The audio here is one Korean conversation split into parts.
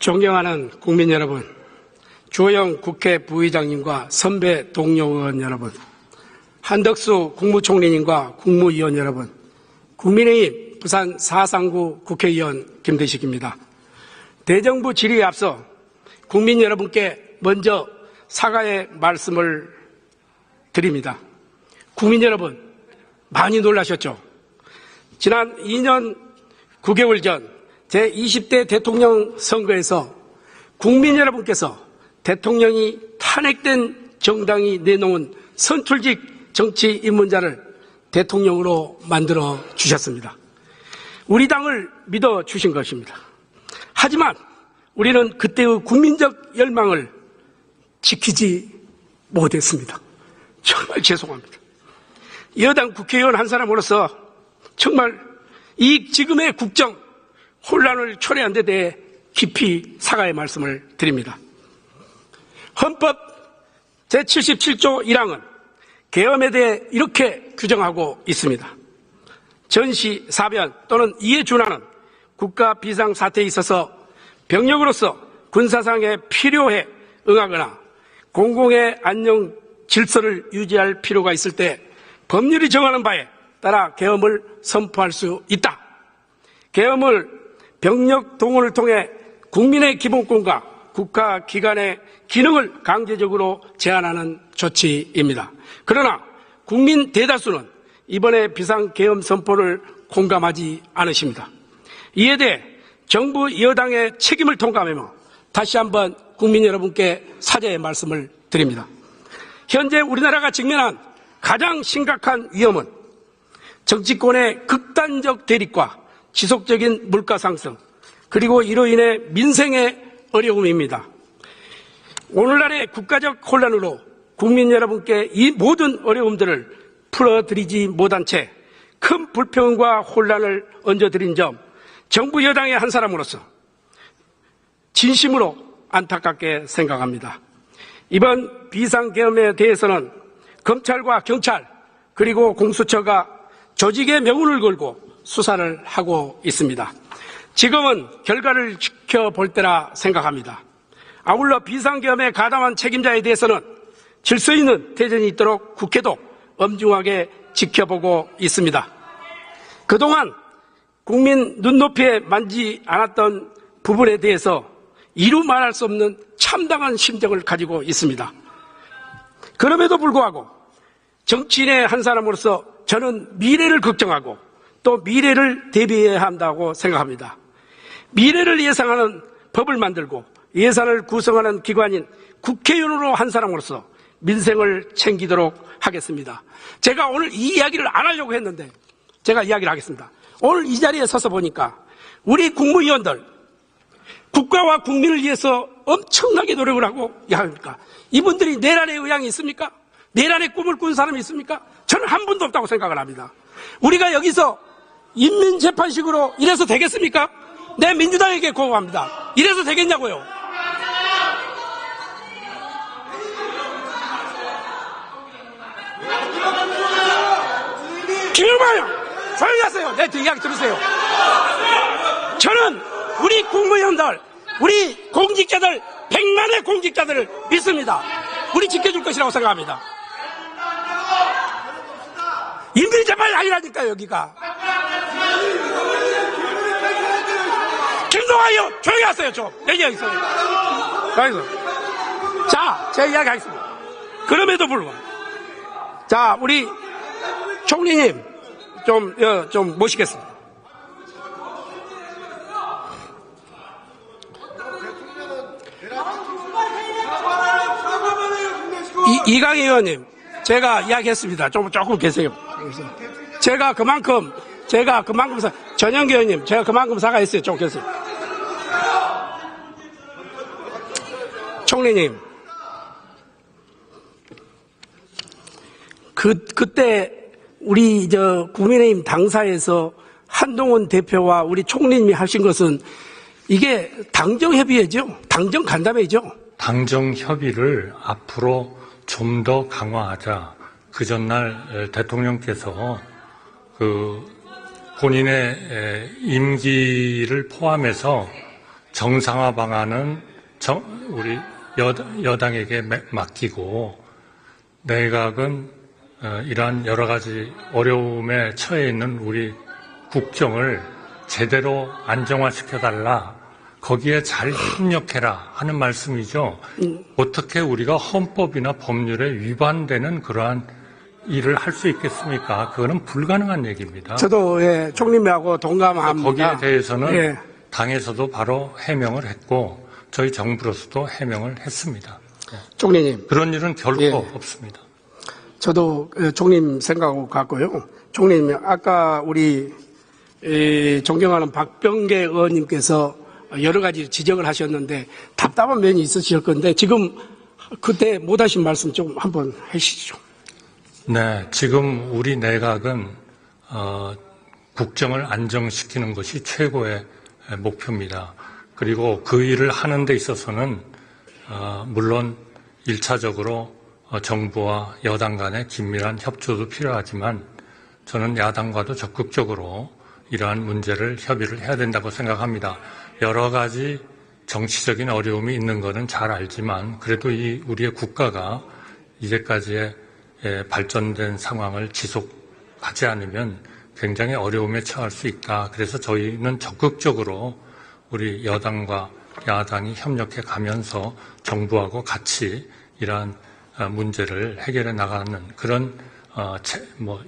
존경하는 국민 여러분, 주호영 국회 부의장님과 선배 동료 의원 여러분, 한덕수 국무총리님과 국무위원 여러분, 국민의힘 부산 439 국회의원 김대식입니다. 대정부 질의에 앞서 국민 여러분께 먼저 사과의 말씀을 드립니다. 국민 여러분, 많이 놀라셨죠? 지난 2년 9개월 전 제20대 대통령 선거에서 국민 여러분께서 대통령이 탄핵된 정당이 내놓은 선출직 정치 입문자를 대통령으로 만들어 주셨습니다. 우리 당을 믿어 주신 것입니다. 하지만 우리는 그때의 국민적 열망을 지키지 못했습니다. 정말 죄송합니다. 여당 국회의원 한 사람으로서 정말 이 지금의 국정 혼란을 초래한 데 대해 깊이 사과의 말씀을 드립니다. 헌법 제77조 1항은 계엄에 대해 이렇게 규정하고 있습니다. 전시, 사변 또는 이에 준하는 국가 비상사태에 있어서 병력으로서 군사상에 필요해 응하거나 공공의 안녕 질서를 유지할 필요가 있을 때 법률이 정하는 바에 따라 계엄을 선포할 수 있다. 계엄을 병력 동원을 통해 국민의 기본권과 국가기관의 기능을 강제적으로 제한하는 조치입니다. 그러나 국민 대다수는 이번에 비상계엄 선포를 공감하지 않으십니다. 이에 대해 정부 여당의 책임을 통감하며 다시 한번 국민 여러분께 사죄의 말씀을 드립니다. 현재 우리나라가 직면한 가장 심각한 위험은 정치권의 극단적 대립과 지속적인 물가 상승, 그리고 이로 인해 민생의 어려움입니다. 오늘날의 국가적 혼란으로 국민 여러분께 이 모든 어려움들을 풀어드리지 못한 채 큰 불평과 혼란을 얹어드린 점, 정부 여당의 한 사람으로서 진심으로 안타깝게 생각합니다. 이번 비상계엄에 대해서는 검찰과 경찰 그리고 공수처가 조직의 명운을 걸고 수사를 하고 있습니다. 지금은 결과를 지켜볼 때라 생각합니다. 아울러 비상계엄에 가담한 책임자에 대해서는 질서 있는 대전이 있도록 국회도 엄중하게 지켜보고 있습니다. 그동안 국민 눈높이에 만지 않았던 부분에 대해서 이루 말할 수 없는 참담한 심정을 가지고 있습니다. 그럼에도 불구하고 정치인의 한 사람으로서 저는 미래를 걱정하고 또 미래를 대비해야 한다고 생각합니다. 미래를 예상하는 법을 만들고 예산을 구성하는 기관인 국회의원으로 한 사람으로서 민생을 챙기도록 하겠습니다. 제가 오늘 이 이야기를 안 하려고 했는데 제가 이야기를 하겠습니다. 오늘 이 자리에 서서 보니까 우리 국무위원들 국가와 국민을 위해서 엄청나게 노력을 하고 합니까? 이분들이 내란의 의향이 있습니까? 내란의 꿈을 꾼 사람이 있습니까? 저는 한 분도 없다고 생각을 합니다. 우리가 여기서 인민재판식으로 이래서 되겠습니까? 내 민주당에게 고백합니다. 이래서 되겠냐고요? 김영만요, 조용히 하세요. 내 이야기 들으세요. 저는 우리 국무위원들, 우리 공직자들, 100만의 공직자들을 믿습니다. 우리 지켜줄 것이라고 생각합니다. 인민재판이 아니라니까요, 여기가. 김동완 의원, 조용히 하세요, 좀. 내 이야기 있어요. 자, 제 이야기 하겠습니다. 그럼에도 불구하고. 자, 우리 총리님, 좀 모시겠습니다. 이강희 의원님, 제가 이야기했습니다. 조금 계세요. 제가 그만큼 전영기 의원님, 제가 그만큼 사과했어요. 조금 계세요. 총리님, 그때 우리 국민의힘 당사에서 한동훈 대표와 우리 총리님이 하신 것은 이게 당정협의회죠? 당정간담회죠? 당정협의를 앞으로 좀 더 강화하자. 그 전날 대통령께서 본인의 임기를 포함해서 정상화 방안은 우리 여당에게 맡기고 내각은 이러한 여러 가지 어려움에 처해 있는 우리 국정을 제대로 안정화시켜달라. 거기에 잘 협력해라 하는 말씀이죠. 어떻게 우리가 헌법이나 법률에 위반되는 그러한 일을 할 수 있겠습니까? 그거는 불가능한 얘기입니다. 저도 예, 총님하고 동감합니다. 거기에 대해서는 예. 당에서도 바로 해명을 했고 저희 정부로서도 해명을 했습니다. 총리님. 그런 일은 결코 예. 없습니다. 저도 총님 생각하고 같고요. 총님, 아까 우리 존경하는 박병계 의원님께서 여러 가지 지적을 하셨는데 답답한 면이 있으실 건데 지금 그때 못하신 말씀 좀 한번 해주시죠. 네, 지금 우리 내각은 국정을 안정시키는 것이 최고의 목표입니다. 그리고 그 일을 하는 데 있어서는 물론 1차적으로 정부와 여당 간의 긴밀한 협조도 필요하지만 저는 야당과도 적극적으로 이러한 문제를 협의를 해야 된다고 생각합니다. 여러 가지 정치적인 어려움이 있는 것은 잘 알지만 그래도 우리의 국가가 이제까지의 발전된 상황을 지속하지 않으면 굉장히 어려움에 처할 수 있다. 그래서 저희는 적극적으로 우리 여당과 야당이 협력해 가면서 정부하고 같이 이러한 문제를 해결해 나가는 그런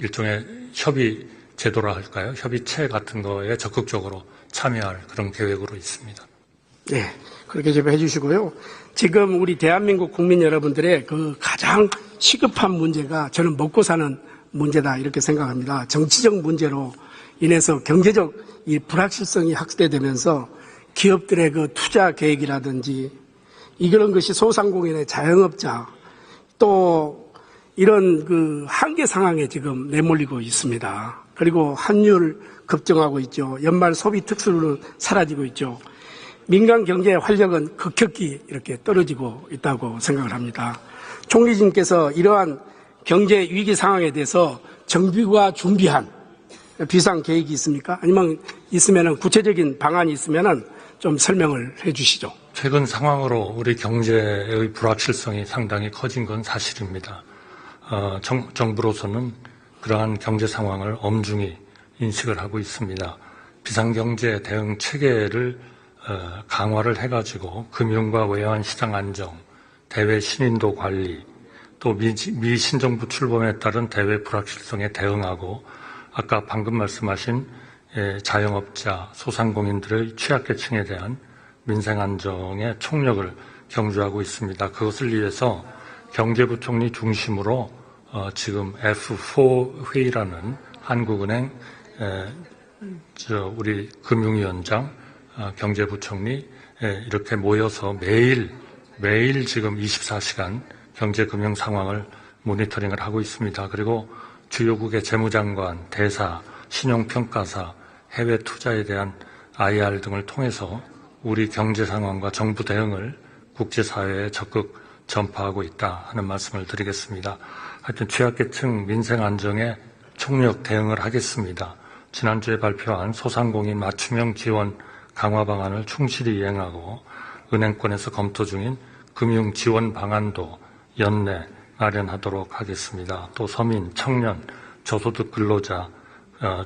일종의 협의 제도라 할까요? 협의체 같은 거에 적극적으로 참여할 그런 계획으로 있습니다. 네, 그렇게 좀 해주시고요. 지금 우리 대한민국 국민 여러분들의 그 가장 시급한 문제가 저는 먹고 사는 문제다 이렇게 생각합니다. 정치적 문제로 인해서 경제적 이 불확실성이 확대되면서 기업들의 그 투자 계획이라든지 이런 것이 소상공인의 자영업자 또 이런 그 한계 상황에 지금 내몰리고 있습니다. 그리고 환율 급증하고 있죠. 연말 소비 특수로 사라지고 있죠. 민간 경제의 활력은 급격히 이렇게 떨어지고 있다고 생각을 합니다. 총리님께서 이러한 경제 위기 상황에 대해서 정부가 준비한 비상 계획이 있습니까? 아니면 있으면 구체적인 방안이 있으면 좀 설명을 해 주시죠. 최근 상황으로 우리 경제의 불확실성이 상당히 커진 건 사실입니다. 정부로서는 그러한 경제 상황을 엄중히 인식을 하고 있습니다. 비상경제 대응 체계를 강화를 해가지고 금융과 외환 시장 안정, 대외 신인도 관리, 또 미 신정부 출범에 따른 대외 불확실성에 대응하고 아까 방금 말씀하신 자영업자, 소상공인들의 취약계층에 대한 민생 안정의 총력을 경주하고 있습니다. 그것을 위해서 경제부총리 중심으로 지금 F4 회의라는 한국은행, 우리 금융위원장, 경제부총리 이렇게 모여서 매일 지금 24시간 경제금융 상황을 모니터링을 하고 있습니다. 그리고 주요국의 재무장관, 대사, 신용평가사, 해외 투자에 대한 IR 등을 통해서 우리 경제 상황과 정부 대응을 국제사회에 적극 전파하고 있다 하는 말씀을 드리겠습니다. 하여튼 취약계층 민생 안정에 총력 대응을 하겠습니다. 지난주에 발표한 소상공인 맞춤형 지원 강화 방안을 충실히 이행하고 은행권에서 검토 중인 금융 지원 방안도 연내 마련하도록 하겠습니다. 또 서민, 청년, 저소득 근로자,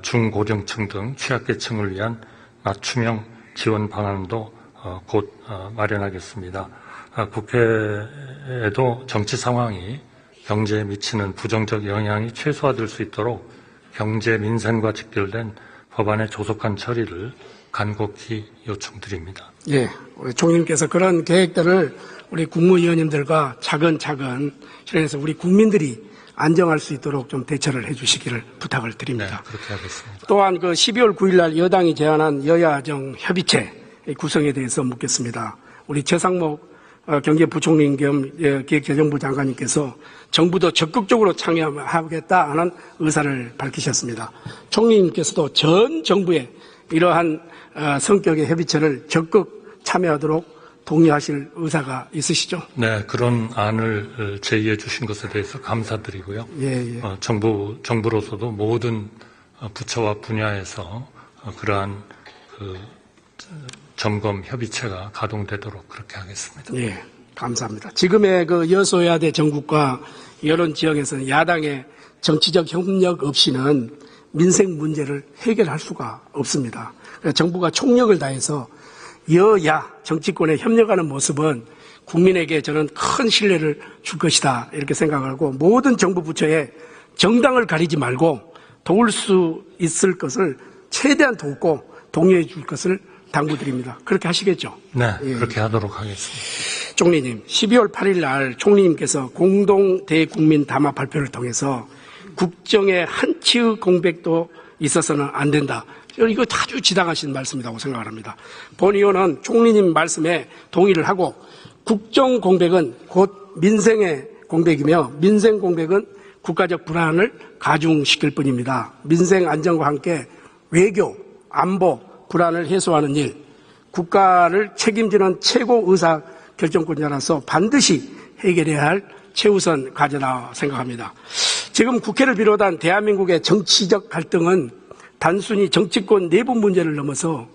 중고령층 등 취약계층을 위한 맞춤형 지원 방안도 곧 마련하겠습니다. 국회에도 정치 상황이 경제에 미치는 부정적 영향이 최소화될 수 있도록 경제 민생과 직결된 법안의 조속한 처리를 간곡히 요청드립니다. 예, 우리 총리님께서 그런 계획들을 우리 국무위원님들과 차근차근 실행해서 우리 국민들이 안정할 수 있도록 좀 대처를 해 주시기를 부탁을 드립니다. 네, 그렇게 하겠습니다. 또한 그 12월 9일 날 여당이 제안한 여야정 협의체 구성에 대해서 묻겠습니다. 우리 최상목 경제부총리 겸 기획재정부 장관님께서 정부도 적극적으로 참여하겠다 하는 의사를 밝히셨습니다. 총리님께서도 전 정부에 이러한 성격의 협의체를 적극 참여하도록 동의하실 의사가 있으시죠? 네, 그런 안을 제의해 주신 것에 대해서 감사드리고요. 예. 정부로서도 모든 부처와 분야에서 그러한 점검 협의체가 가동되도록 그렇게 하겠습니다. 예, 감사합니다. 지금의 그 여소야대 정국과 여론 지역에서는 야당의 정치적 협력 없이는 민생 문제를 해결할 수가 없습니다. 그래서 정부가 총력을 다해서 여야 정치권에 협력하는 모습은 국민에게 저는 큰 신뢰를 줄 것이다 이렇게 생각하고 모든 정부 부처에 정당을 가리지 말고 도울 수 있을 것을 최대한 돕고 독려해 줄 것을 당부드립니다. 그렇게 하시겠죠? 네, 예. 그렇게 하도록 하겠습니다. 총리님, 12월 8일 날 총리님께서 공동 대국민 담화 발표를 통해서 국정의 한치의 공백도 있어서는 안 된다. 이거 아주 지당하신 말씀이라고 생각을 합니다. 본 의원은 총리님 말씀에 동의를 하고 국정 공백은 곧 민생의 공백이며 민생 공백은 국가적 불안을 가중시킬 뿐입니다. 민생 안정과 함께 외교, 안보, 불안을 해소하는 일, 국가를 책임지는 최고 의사 결정권자라서 반드시 해결해야 할 최우선 과제라 생각합니다. 지금 국회를 비롯한 대한민국의 정치적 갈등은 단순히 정치권 내부 문제를 넘어서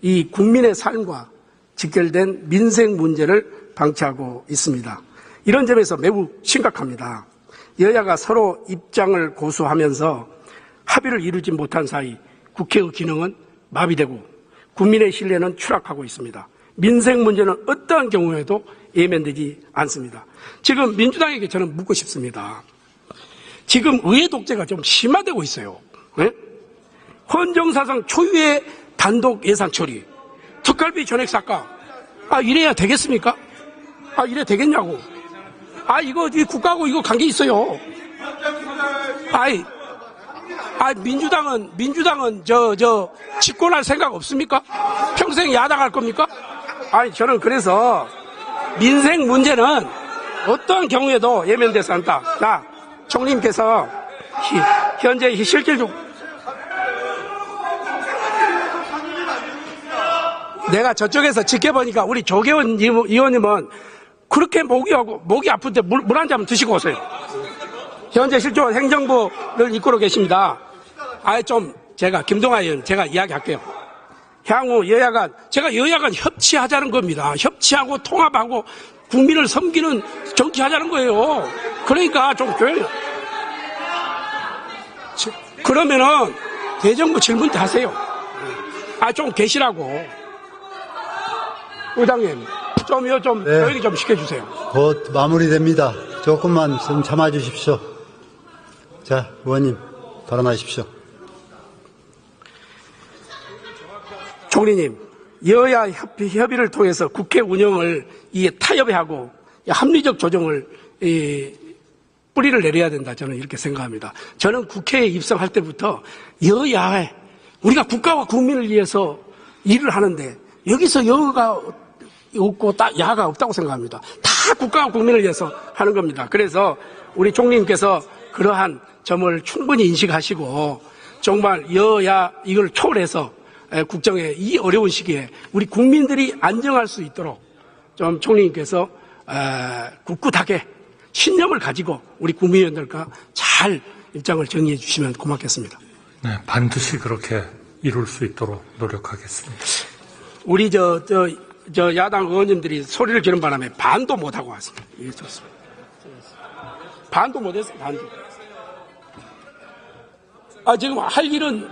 이 국민의 삶과 직결된 민생 문제를 방치하고 있습니다. 이런 점에서 매우 심각합니다. 여야가 서로 입장을 고수하면서 합의를 이루지 못한 사이 국회의 기능은 마비되고 국민의 신뢰는 추락하고 있습니다. 민생 문제는 어떠한 경우에도 예면되지 않습니다. 지금 민주당에게 저는 묻고 싶습니다. 지금 의회 독재가 좀 심화되고 있어요. 네? 헌정사상 초유의 단독 예산 처리, 특갈비 전액 삭감. 이래야 되겠습니까? 이래 되겠냐고. 이거 이 국가하고 이거 관계 있어요. 민주당은 집권할 생각 없습니까? 평생 야당할 겁니까? 저는 그래서 민생 문제는 어떠한 경우에도 예면돼서 한다. 자, 총리님께서 현재 실질적 내가 저쪽에서 지켜보니까 우리 조계원 의원님은 그렇게 목이 아픈데 물 한 잔 드시고 오세요. 현재 실조 행정부를 이끌고 계십니다. 제가 김동아 의원 제가 이야기할게요. 향후 여야간 협치하자는 겁니다. 협치하고 통합하고 국민을 섬기는 정치하자는 거예요. 그러니까 좀 조용히. 그러면은 대정부 질문 때 하세요. 좀 계시라고. 의장님, 좀 조용히 좀 시켜주세요. 곧 마무리됩니다. 조금만 좀 참아주십시오. 자, 의원님, 발언하십시오. 총리님, 여야 협의를 통해서 국회 운영을 타협하고 합리적 조정을 뿌리를 내려야 된다. 저는 이렇게 생각합니다. 저는 국회에 입성할 때부터 여야에 우리가 국가와 국민을 위해서 일을 하는데 여기서 여가 없고 야가 없다고 생각합니다. 다 국가와 국민을 위해서 하는 겁니다. 그래서 우리 총리님께서 그러한 점을 충분히 인식하시고 정말 여야 이걸 초월해서 국정의 이 어려운 시기에 우리 국민들이 안정할 수 있도록 좀 총리님께서 굳굳하게 신념을 가지고 우리 국민의원들과 잘 입장을 정리해 주시면 고맙겠습니다. 네, 반드시 그렇게 이룰 수 있도록 노력하겠습니다. 우리 야당 의원님들이 소리를 지른 바람에 반도 못하고 왔습니다. 예, 좋습니다. 반도 못했어요, 반도. 지금 할 일은,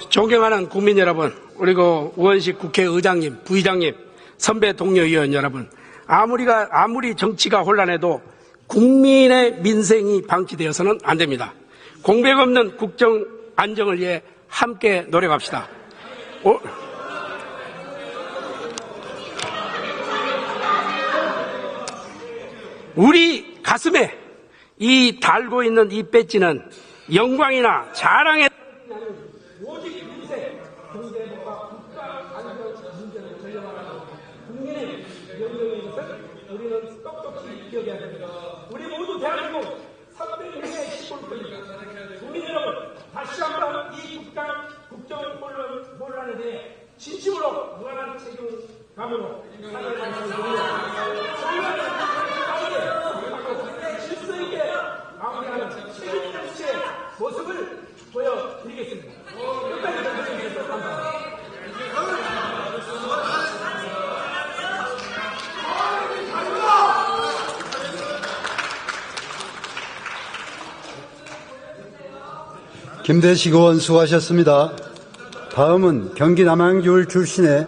존경하는 국민 여러분, 그리고 의원식 국회의장님, 부의장님, 선배 동료 의원 여러분, 아무리 정치가 혼란해도 국민의 민생이 방치되어서는 안 됩니다. 공백 없는 국정 안정을 위해 함께 노력합시다. 우리 가슴에 이 달고 있는 이 배지는 영광이나 자랑의 오직 민생, 경제와 국가 안전 문제를 전념하는 국민의 명령인 것을 우리는 똑똑히 기억해야 됩니다. 우리 모두 대한민국 300명의 시골입니다. 국민 여러분, 다시 한번 이 국정 혼란에 데 진심으로 무한한 책임감으로 질서 있게 마무리하는 책임 정치의 모습을 보여드리겠습니다. 끝까지 정치해 주셔서 감사합니다. 김대식 의원 수고하셨습니다. 다음은 경기 남양주 출신의